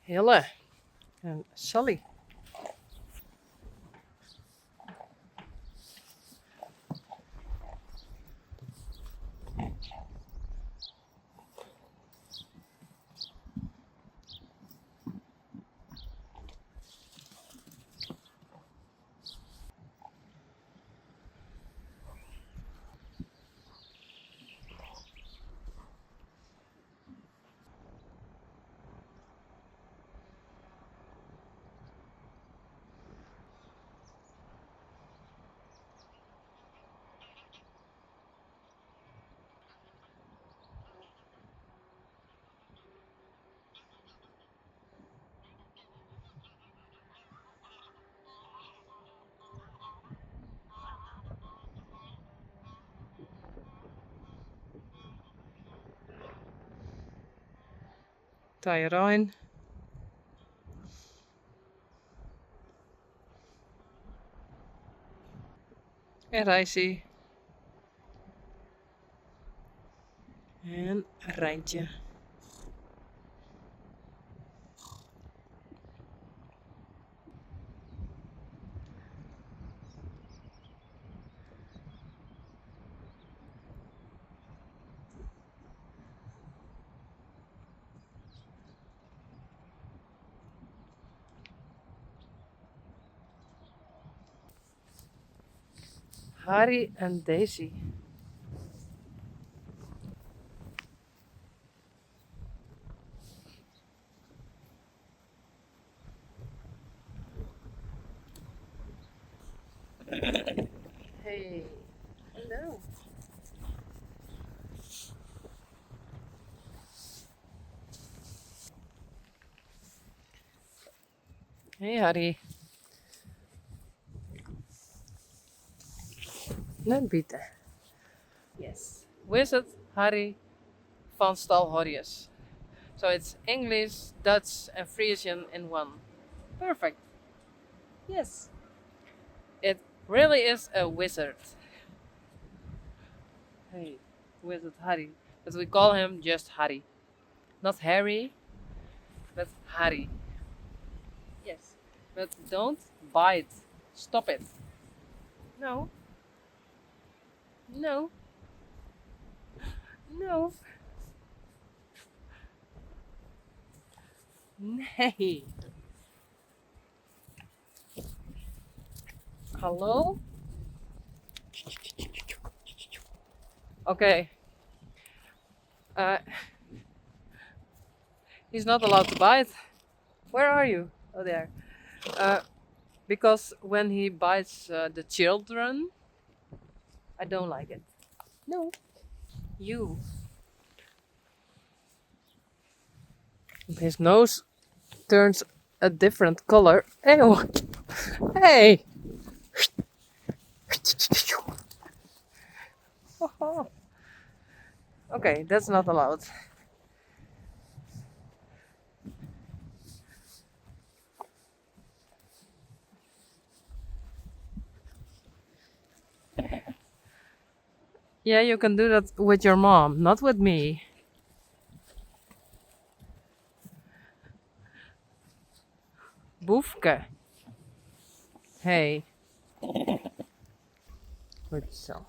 Hille and Sally. Teije Rein. En Rijsie. En Rijntje. Harry en Daisy. Hey, hello. Hey Harry. Net bieten. Yes. Wizard Harry van Stalhorjes. So it's English, Dutch and Friesian in one. Perfect. Yes. It really is a wizard. Hey, Wizard Harry. But we call him just Harry. Not Harry, but Harry. Yes. But don't bite. Stop it. No. No. No. Nee. Hallo? Okay. Uh, he's not allowed to bite. Where are you? Oh, there. Because when he bites the children, I don't like it. No. You. His nose turns a different color. Ew. Hey. Okay, that's not allowed. Yeah, you can do that with your mom, not with me. Boefke. Hey. Goed zo.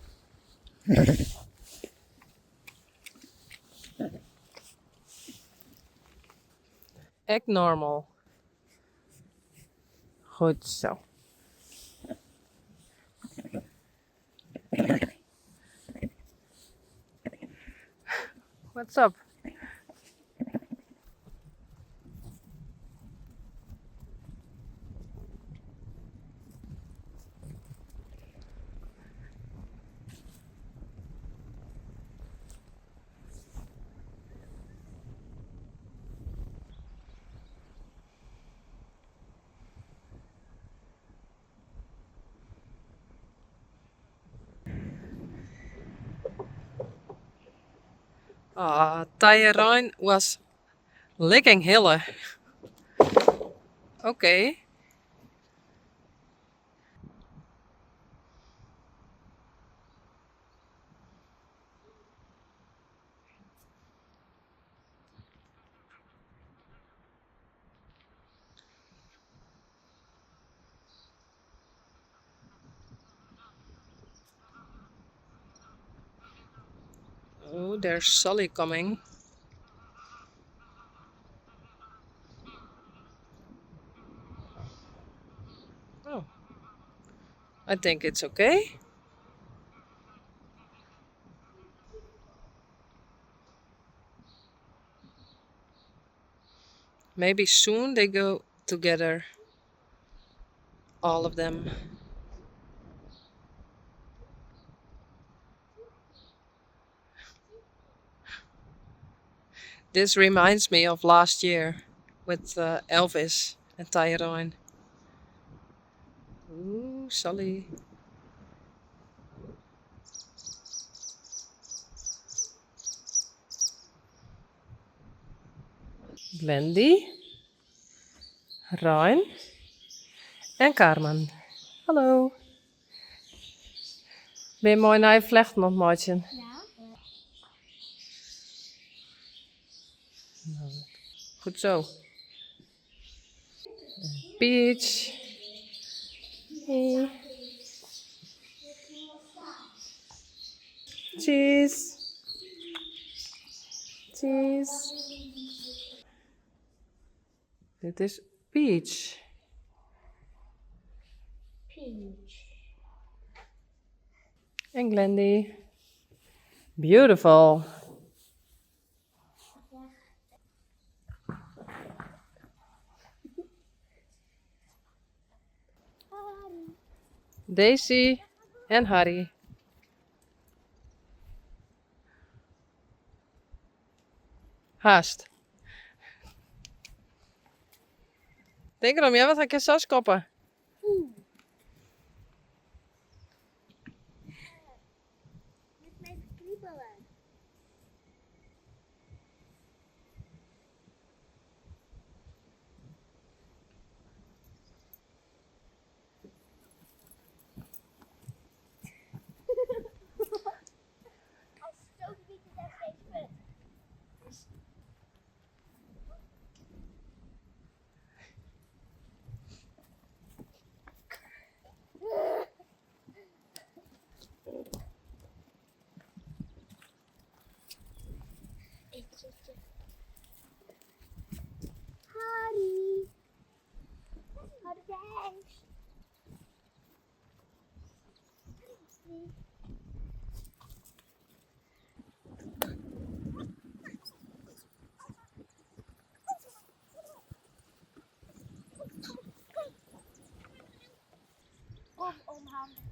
Act normal. Goed zo. What's up? Teije Rein was licking Hille. Okay. Oh, there's Sully coming. Oh, I think it's okay. Maybe soon they go together. All of them. This reminds me of last year with Elvis and Teije Rein. Ooh, Sully. Wendy, Rein en Carmen. Hallo. Ben je mooi naar je vlechten op, Martje? Ja. Goed zo. Peach. Hey. Cheese. Cheese. Dit is Peach. Peach. En Glendy. Beautiful. Daisy en Harry. Haast. Denk erom, jij wat ga ik je sas koppen? Met mijn kriebelen. Als stootbieten daar steeds punt. Harry. Harry, thanks. Kom om handen.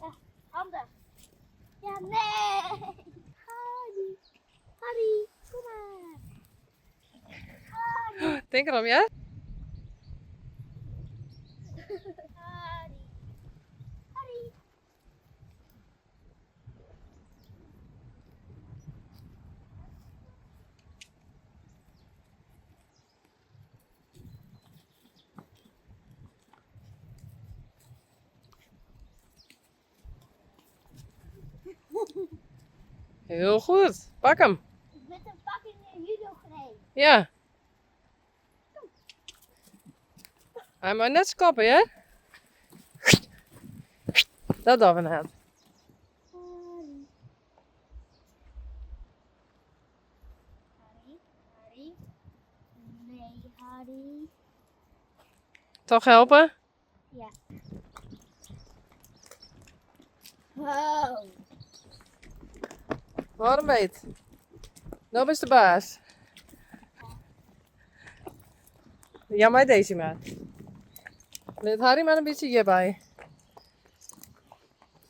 Ja, handen. Ja, nee. Harry. Harry, kom maar. Harry. Denk erom, ja? Harry. Harry. Heel goed. Pak hem. Met een fucking judo greep. Ja. Hij moet net skoppen, hè? Dat doen we net. Harry. Harry. Harry. Nee, Harry. Toch helpen? Ja. Wow. Waarom weet? Nou is de baas. Ja, maar deze maar. Let Harry maar een beetje hierbij.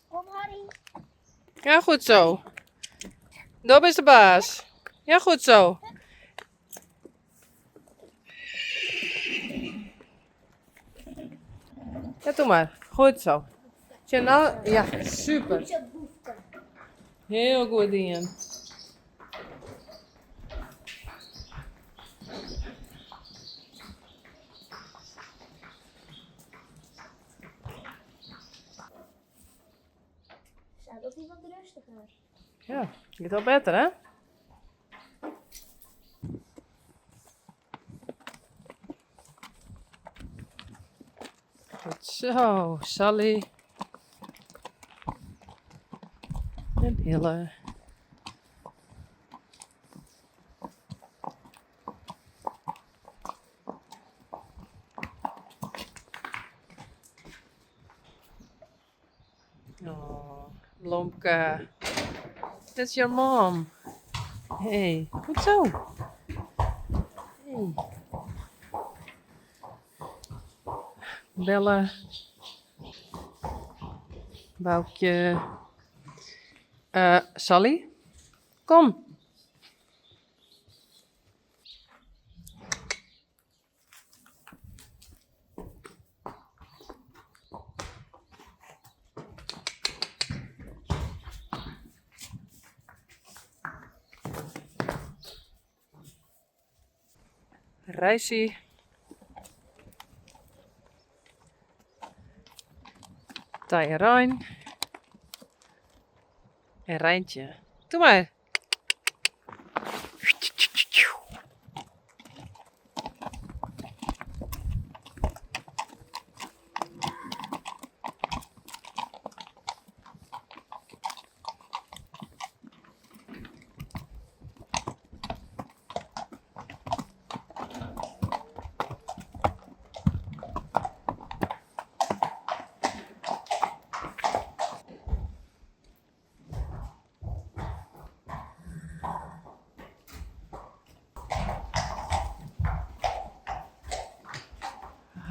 Kom, Harry. Ja, goed zo. Dat is de baas. Ja, goed zo. Ja, doe maar. Goed zo. Tja, nou, ja, super. Zo boefte. Heel goed, Ian. Zou dat niet wat rustiger? Ja, gaat wel beter, hè? Goed zo, Sally. En Hille. Blomke. That's your mom. Hey, goed zo. Hey. Bellen. Boukje. Sally? Kom. Reisie. Teije Rein. En Rijntje. Doe maar.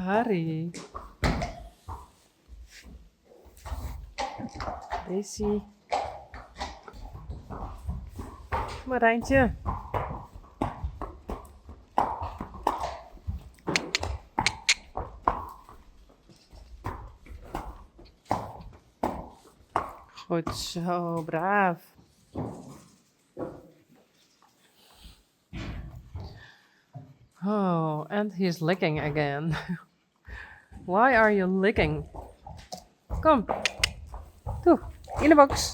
Harry. Daisy. Kom maar, Rijntje. Goed zo, braaf. Oh, and he's licking again. Why are you licking? Kom. Toe, in de box.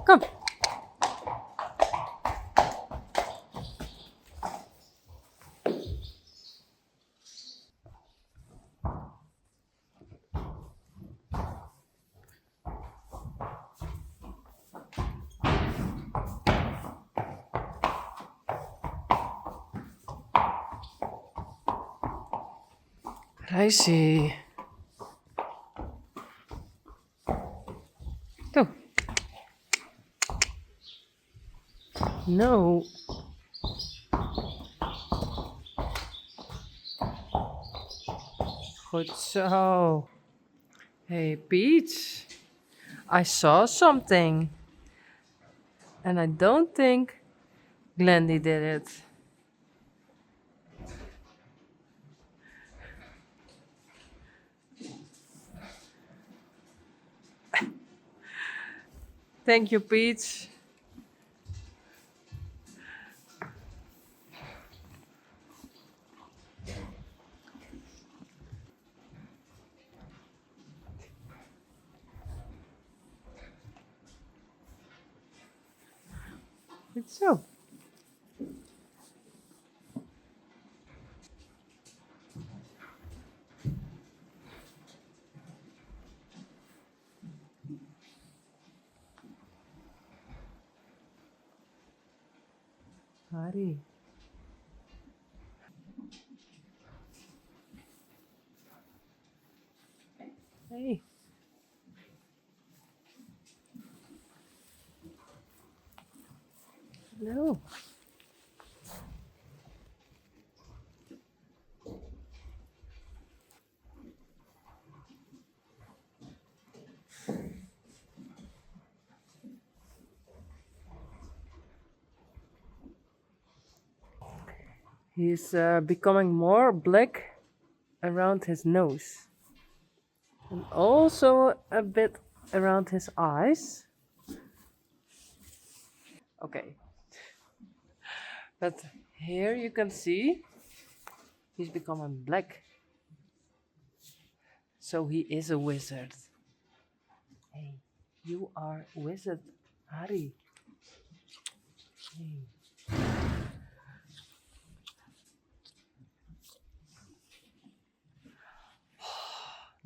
Kom. Reisie. Toe. No. Goed zo. Hey, Peach. I saw something. And I don't think Glendy did it. Thank you, Peach. Goed zo. Harry. Hey. Hello. He's becoming more black around his nose. And also a bit around his eyes. Okay. But here you can see he's becoming black. So he is a wizard. Hey, you are a wizard, Harry. Hey.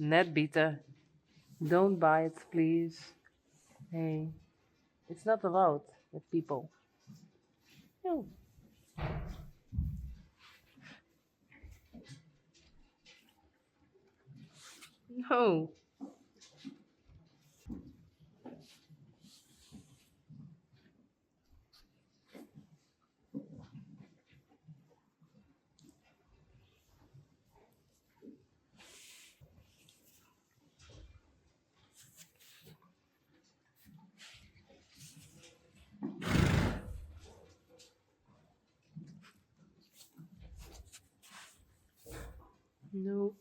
Net bieten. Don't bite, please. Hey, it's not allowed with people. No. No. No.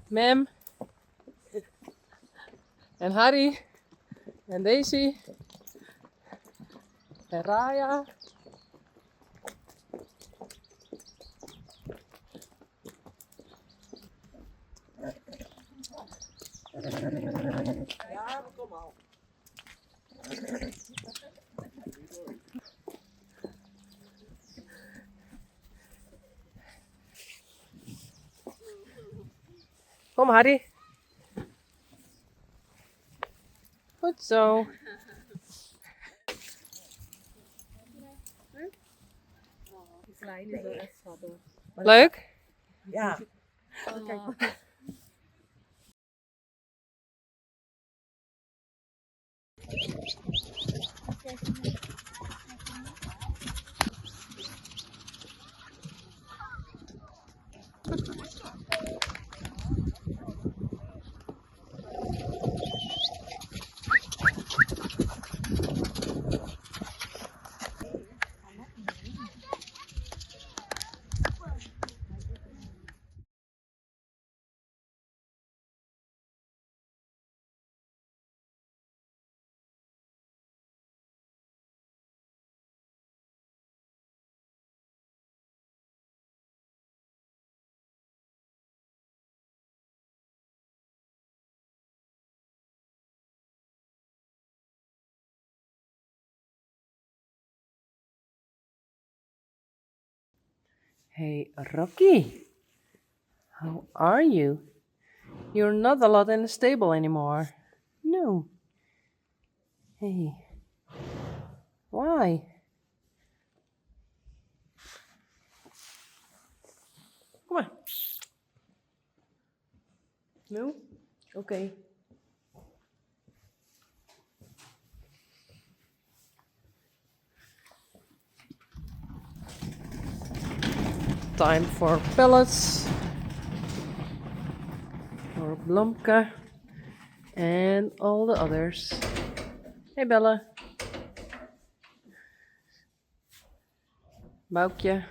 Mem en Harry en Daisy en Raya. Ja, kom al. Kom Harry. Goed zo. Die kleine is wel echt schattig. Leuk? Ja. Kijk. Hey Rocky, how are you? You're not a lot in the stable anymore. No. Hey. Why? Come on. No? Okay. Time for pellets. For Blomka. And all the others. Hey Bella. Boukje.